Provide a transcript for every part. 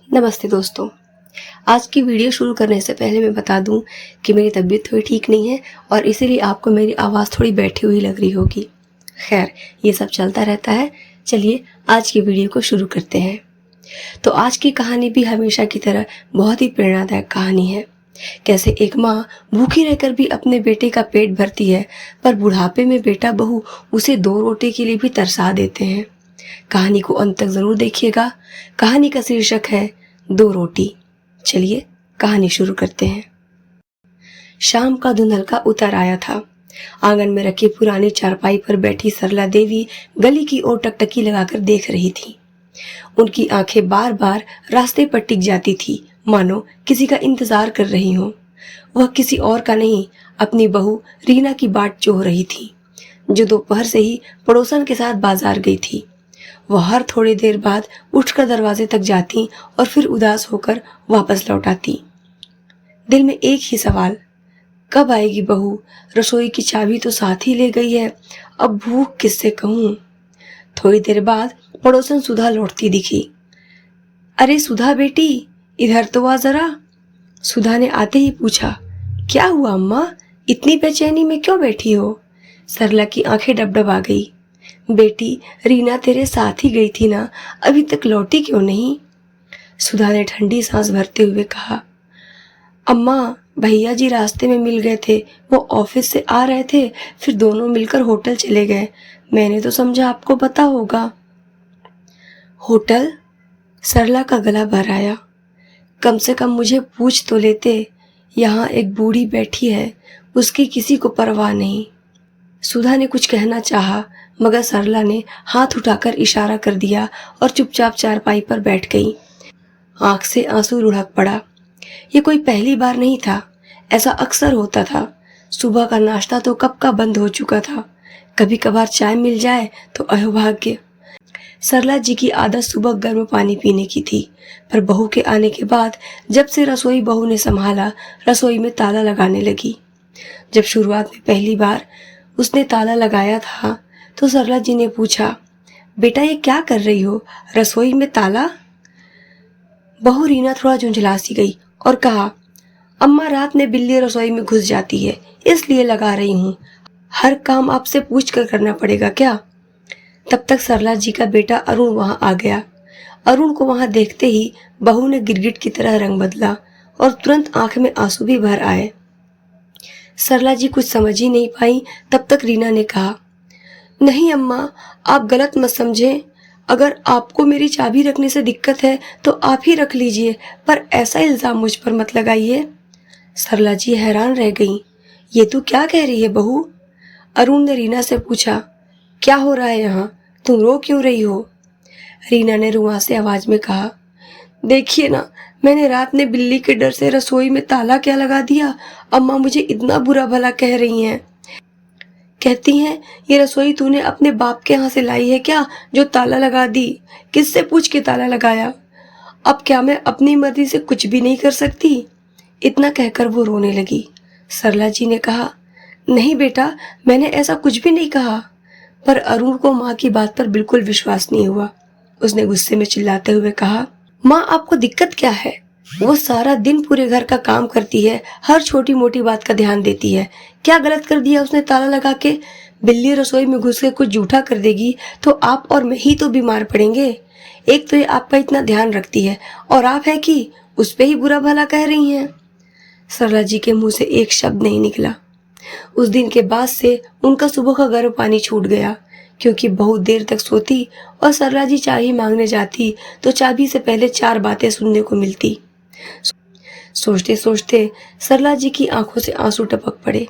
नमस्ते दोस्तों। आज की वीडियो शुरू करने से पहले मैं बता दूं कि मेरी तबीयत थोड़ी ठीक नहीं है और इसीलिए आपको मेरी आवाज़ थोड़ी बैठी हुई लग रही होगी। खैर, ये सब चलता रहता है। चलिए आज की वीडियो को शुरू करते हैं। तो आज की कहानी भी हमेशा की तरह बहुत ही प्रेरणादायक कहानी है। कैसे एक माँ भूखी रहकर भी अपने बेटे का पेट भरती है, पर बुढ़ापे में बेटा बहू उसे 2 रोटी के लिए भी तरसा देते हैं। कहानी को अंत तक ज़रूर देखिएगा। कहानी का शीर्षक है 2 रोटी। चलिए कहानी शुरू करते हैं। शाम का धुंधलका उतर आया था। आंगन में रखी पुरानी चारपाई पर बैठी सरला देवी गली की ओर टकटकी लगाकर देख रही थी। उनकी आंखें बार बार रास्ते पर टिक जाती थी, मानो किसी का इंतजार कर रही हों। वह किसी और का नहीं, अपनी बहू रीना की बाट जोह रही थी, जो दोपहर से ही पड़ोसन के साथ बाजार गई थी। वह हर थोड़ी देर बाद उठकर दरवाजे तक जाती और फिर उदास होकर वापस लौट आती। दिल में एक ही सवाल, कब आएगी बहू? रसोई की चाबी तो साथ ही ले गई है, अब भूख किससे कहूँ। थोड़ी देर बाद पड़ोसन सुधा लौटती दिखी। अरे सुधा बेटी, इधर तो आ जरा। सुधा ने आते ही पूछा, क्या हुआ अम्मा, इतनी बेचैनी में क्यों बैठी हो? सरला की आंखें डबडबा गई। बेटी, रीना तेरे साथ ही गई थी ना, अभी तक लौटी क्यों नहीं? सुधा ने ठंडी सांस भरते हुए कहा, अम्मा भैया जी रास्ते में मिल गए थे, वो ऑफिस से आ रहे थे, फिर दोनों मिलकर होटल चले गए। मैंने तो समझा आपको पता होगा। होटल? सरला का गला भर आया। कम से कम मुझे पूछ तो लेते। यहाँ एक बूढ़ी बैठी है, उसकी किसी को परवाह नहीं। सुधा ने कुछ कहना चाहा, मगर सरला ने हाथ उठाकर इशारा कर दिया और चुपचाप चारपाई पर बैठ गई। आंख से आंसू लुढ़क पड़ा। ये कोई पहली बार नहीं था, ऐसा अक्सर होता था। सुबह का नाश्ता तो कब का बंद हो चुका था। कभी कभार चाय मिल जाए तो अहोभाग्य। सरला जी की आदत सुबह गर्म पानी पीने की थी, पर बहू के आने के बाद जब से रसोई बहू ने संभाला, रसोई में ताला लगाने लगी। जब शुरुआत में पहली बार उसने ताला लगाया था तो सरला जी ने पूछा, बेटा ये क्या कर रही हो, रसोई में ताला? बहू रीना थोड़ा झुंझला सी गई और कहा, अम्मा रात में बिल्ली रसोई में घुस जाती है, इसलिए लगा रही हूँ। हर काम आपसे पूछ कर करना पड़ेगा क्या? तब तक सरला जी का बेटा अरुण वहां आ गया। अरुण को वहां देखते ही बहू ने गिरगिट की तरह रंग बदला और तुरंत आंख में आंसू भी भर आए। सरला जी कुछ समझ ही नहीं पाई। तब तक रीना ने कहा, नहीं अम्मा, आप गलत मत समझें। अगर आपको मेरी चाबी रखने से दिक्कत है तो आप ही रख लीजिए, पर ऐसा इल्जाम मुझ पर मत लगाइए। सरला जी हैरान रह गईं। ये तू क्या कह रही है बहू? अरुण ने रीना से पूछा, क्या हो रहा है यहाँ, तुम रो क्यों रही हो? रीना ने रुआंसे आवाज में कहा, देखिए ना, मैंने रात में बिल्ली के डर से रसोई में ताला क्या लगा दिया। अम्मा मुझे इतना बुरा भला कह रही हैं। कहती हैं ये रसोई तूने अपने बाप के यहाँ से लाई है क्या, जो ताला लगा दी? किससे पूछ के ताला लगाया? अब क्या मैं अपनी मर्जी से कुछ भी नहीं कर सकती? इतना कहकर वो रोने लगी। सरला जी ने कहा, नहीं बेटा, मैंने ऐसा कुछ भी नहीं कहा। पर अरुण को माँ की बात पर बिल्कुल विश्वास नहीं हुआ। उसने गुस्से में चिल्लाते हुए कहा, माँ आपको दिक्कत क्या है? वो सारा दिन पूरे घर का काम करती है, हर छोटी मोटी बात का ध्यान देती है। क्या गलत कर दिया उसने ताला लगा के? बिल्ली रसोई में घुस के कुछ जूठा कर देगी तो आप और मैं ही तो बीमार पड़ेंगे। एक तो ये आपका इतना ध्यान रखती है और आप है कि उस पे ही बुरा भला कह रही हैं। सरला जी के मुंह से एक शब्द नहीं निकला। उस दिन के बाद से उनका सुबह का गर्म पानी छूट गया, क्योंकि बहुत देर तक सोती और सरला जी चाबी मांगने जाती तो चाबी से पहले 4 बातें सुनने को मिलती। सोचते सोचते सरला जी की आंखों से आंसू टपक पड़े।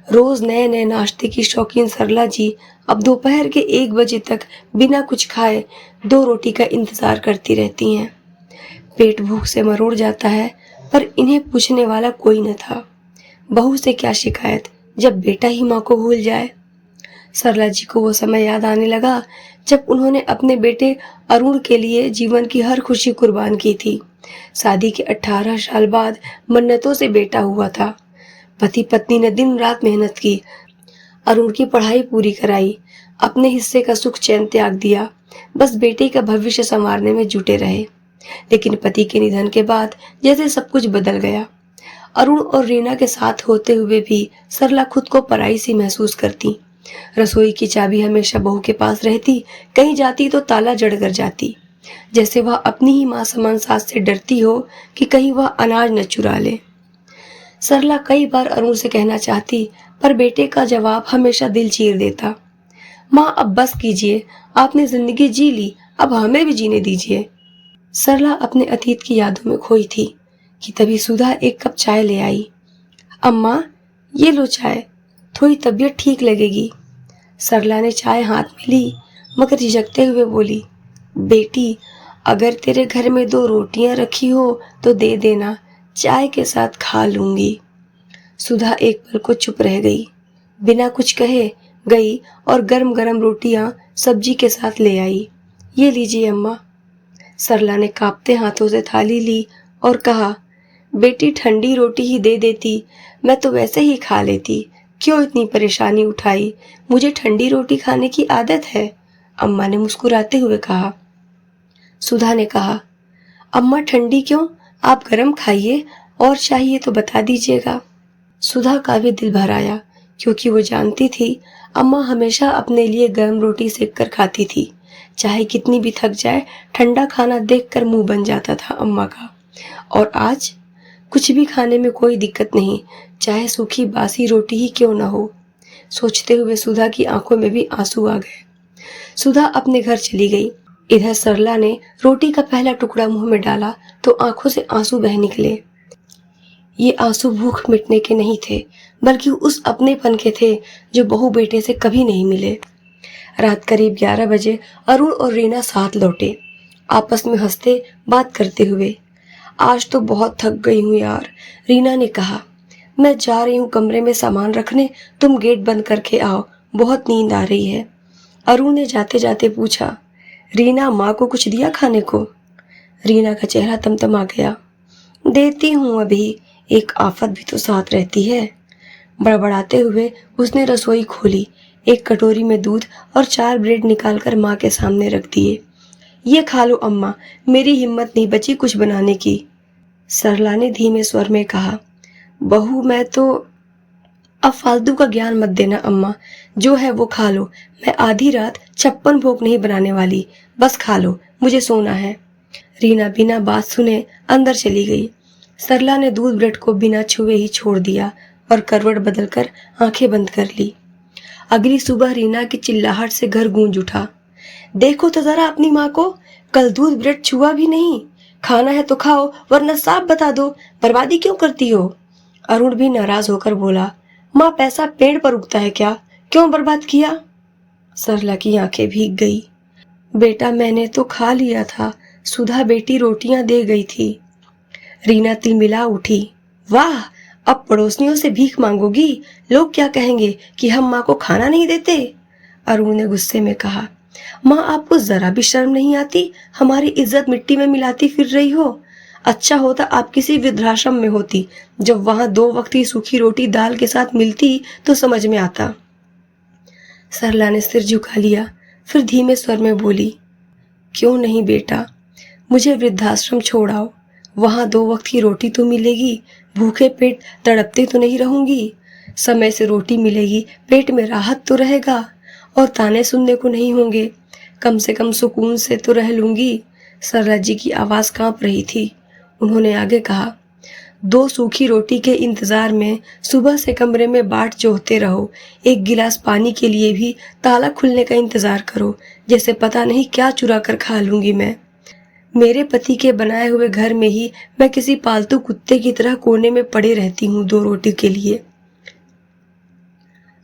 रोज नए नए नाश्ते की शौकीन सरला जी अब दोपहर के 1 बजे तक बिना कुछ खाए 2 रोटी का इंतजार करती रहती हैं। पेट भूख से मरोड़ जाता है, पर इन्हें पूछने वाला कोई न था। बहू से क्या शिकायत, जब बेटा ही माँ को भूल जाए। सरला जी को वो समय याद आने लगा जब उन्होंने अपने बेटे अरुण के लिए जीवन की हर खुशी कुर्बान की थी। शादी के 18 साल बाद मन्नतों से बेटा हुआ था। पति पत्नी ने दिन रात मेहनत की, अरुण की पढ़ाई पूरी कराई, अपने हिस्से का सुख चैन त्याग दिया, बस बेटे का भविष्य संवारने में जुटे रहे। लेकिन पति के निधन के बाद जैसे सब कुछ बदल गया। अरुण और रीना के साथ होते हुए भी सरला खुद को पराई सी महसूस करती। रसोई की चाबी हमेशा बहू के पास रहती, कहीं जाती तो ताला जड़ कर जाती, जैसे वह अपनी ही मां समान सास से डरती हो कि कहीं वह अनाज न चुरा ले। सरला कई बार अरुण से कहना चाहती, पर बेटे का जवाब हमेशा दिल चीर देता। माँ अब बस कीजिए, आपने जिंदगी जी ली, अब हमें भी जीने दीजिए। सरला अपने अतीत की यादों में खोई थी कि तभी सुधा एक कप चाय ले आई। अम्मा, ये लो चाय, थोड़ी तबीयत ठीक लगेगी। सरला ने चाय हाथ में ली, मगर झिझकते हुए बोली, बेटी, अगर तेरे घर में 2 रोटियां रखी हो तो दे देना, चाय के साथ खा लूंगी। सुधा एक पल को चुप रह गई, बिना कुछ कहे गई और गरम गरम रोटियां सब्जी के साथ ले आई। ये लीजिए अम्मा। सरला ने कांपते हाथों से थाली ली और कहा, बेटी ठंडी रोटी ही दे देती, मैं तो वैसे ही खा लेती, क्यों इतनी परेशानी उठाई, मुझे ठंडी रोटी खाने की आदत है, अम्मा ने मुस्कुराते हुए कहा। सुधा ने कहा, अम्मा ठंडी क्यों, आप गरम खाइए, और चाहिए तो बता दीजिएगा। सुधा का भी दिल भर आया, क्योंकि वो जानती थी अम्मा हमेशा अपने लिए गर्म रोटी सेक कर खाती थी। चाहे कितनी भी थक जाए, ठंडा खाना देखकर मुंह बन जाता था अम्मा का। और आज कुछ भी खाने में कोई दिक्कत नहीं, चाहे सूखी बासी रोटी ही क्यों ना हो। सोचते हुए सुधा की आंखों में भी आंसू आ गए। सुधा अपने घर चली गई। इधर सरला ने रोटी का पहला टुकड़ा मुंह में डाला तो आंखों से आंसू बह निकले। ये आंसू भूख मिटने के नहीं थे, बल्कि उस अपनेपन के थे जो बहू बेटे से कभी नहीं मिले। रात करीब 11 बजे अरुण और रीना साथ लौटे, आपस में हंसते बात करते हुए। आज तो बहुत थक गई हूँ यार, रीना ने कहा। मैं जा रही हूँ कमरे में सामान रखने, तुम गेट बंद करके आओ, बहुत नींद आ रही है। अरुण ने जाते जाते पूछा, रीना, माँ को कुछ दिया खाने को? रीना का चेहरा तमतमा गया। देती हूँ अभी, एक आफत भी तो साथ रहती है। बड़बड़ाते हुए उसने रसोई खोली, एक कटोरी में दूध और 4 ब्रेड निकालकर माँ के सामने रख दिए। ये खा लो अम्मा, मेरी हिम्मत नहीं बची कुछ बनाने की। सरला ने धीमे स्वर में कहा, बहू मैं तो। अब फालतू का ज्ञान मत देना अम्मा, जो है वो खा लो, मैं आधी रात 56 भोग नहीं बनाने वाली, बस खा लो, मुझे सोना है। रीना बिना बात सुने अंदर चली गई। सरला ने दूध ब्रेड को बिना छुए ही छोड़ दिया और करवट बदलकर आंखें बंद कर ली। अगली सुबह रीना की चिल्लाहट से घर गूंज उठा। देखो तो जरा अपनी माँ को, कल दूध ब्रेड छुआ भी नहीं, खाना है तो खाओ वरना साफ बता दो, बर्बादी क्यों करती हो? अरुण भी नाराज होकर बोला, माँ पैसा पेड़ पर उगता है क्या, क्यों बर्बाद किया? सरला की आंखें भीग गई। बेटा मैंने तो खा लिया था, सुधा बेटी रोटियां दे गई थी। रीना तिलमिला उठी। वाह, अब पड़ोसियों से भीख मांगोगी, लोग क्या कहेंगे कि हम माँ को खाना नहीं देते? अरुण ने गुस्से में कहा। माँ आपको जरा भी शर्म नहीं आती, हमारी इज्जत मिट्टी में मिलाती फिर रही हो। अच्छा होता आप किसी वृद्धाश्रम में होती, जब वहां 2 वक्त की सूखी रोटी दाल के साथ मिलती तो समझ में आता। सरला ने सिर झुका लिया, फिर धीमे स्वर में बोली, क्यों नहीं बेटा, मुझे वृद्धाश्रम छोड़ाओ, वहां 2 वक्त की रोटी तो मिलेगी, भूखे पेट तड़पते तो नहीं रहूंगी, समय से रोटी मिलेगी, पेट में राहत तो रहेगा और ताने सुनने को नहीं होंगे, कम से कम सुकून से तो रह लूंगी। सरला जी की आवाज कांप रही थी। उन्होंने आगे कहा, 2 सूखी रोटी के इंतजार में सुबह से कमरे में बाट जोहते रहो, एक गिलास पानी के लिए भी ताला खुलने का इंतजार करो, जैसे पता नहीं क्या चुरा कर खा लूंगी मैं। मेरे पति के बनाए हुए घर में ही मैं किसी पालतू कुत्ते की तरह कोने में पड़े रहती हूँ 2 रोटी के लिए।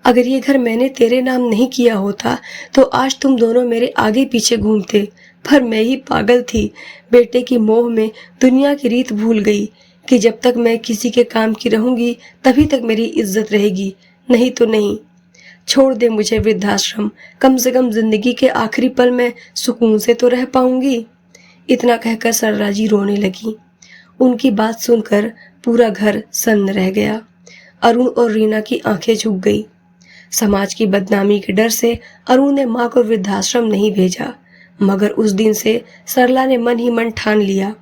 अगर ये घर मैंने तेरे नाम नहीं किया होता तो आज तुम दोनों मेरे आगे पीछे घूमते, पर मैं ही पागल थी, बेटे की मोह में दुनिया की रीत भूल गई कि जब तक मैं किसी के काम की रहूंगी तभी तक मेरी इज्जत रहेगी, नहीं तो नहीं। छोड़ दे मुझे वृद्धाश्रम, कम से कम जिंदगी के आखिरी पल में सुकून से तो रह पाऊंगी। इतना कहकर सरला जी रोने लगी। उनकी बात सुनकर पूरा घर सन्न रह गया। अरुण और रीना की आंखें झुक गई। समाज की बदनामी के डर से अरुण ने माँ को वृद्धाश्रम नहीं भेजा, मगर उस दिन से सरला ने मन ही मन ठान लिया,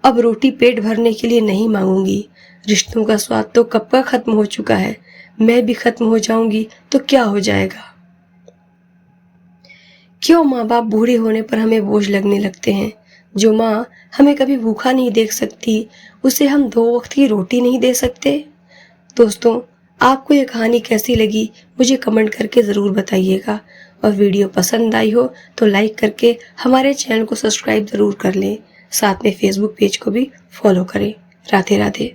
अब रोटी पेट भरने के लिए नहीं मांगूंगी। रिश्तों का स्वाद तो कब का खत्म हो चुका है, मैं भी खत्म हो जाऊंगी तो क्या हो जाएगा। क्यों माँ बाप बूढ़े होने पर हमें बोझ लगने लगते हैं। जो माँ हमें कभी भूखा नहीं देख सकती, उसे हम 2 वक्त की रोटी नहीं दे सकते। दोस्तों, आपको ये कहानी कैसी लगी मुझे कमेंट करके ज़रूर बताइएगा, और वीडियो पसंद आई हो तो लाइक करके हमारे चैनल को सब्सक्राइब ज़रूर कर लें। साथ में फेसबुक पेज को भी फॉलो करें। राधे राधे।